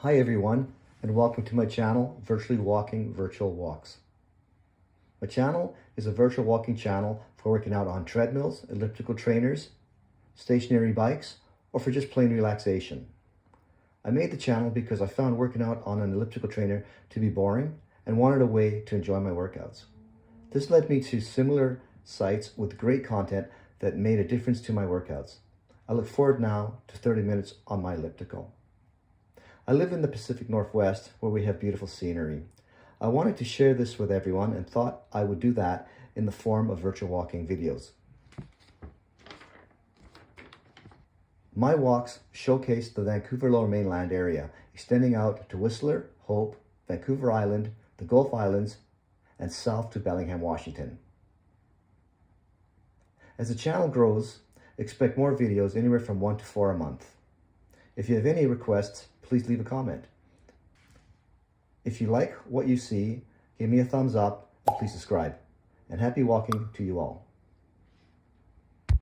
Hi everyone, and welcome to my channel, Virtually Walking Virtual Walks. My channel is a virtual walking channel for working out on treadmills, elliptical trainers, stationary bikes, or for just plain relaxation. I made the channel because I found working out on an elliptical trainer to be boring and wanted a way to enjoy my workouts. This led me to similar sites with great content that made a difference to my workouts. I look forward now to 30 minutes on my elliptical. I live in the Pacific Northwest where we have beautiful scenery. I wanted to share this with everyone and thought I would do that in the form of virtual walking videos. My walks showcase the Vancouver Lower Mainland area, extending out to Whistler, Hope, Vancouver Island, the Gulf Islands, and south to Bellingham, Washington. As the channel grows, expect more videos, anywhere from 1 to 4 a month. If you have any requests, please leave a comment. If you like what you see, give me a thumbs up and please subscribe. And happy walking to you all.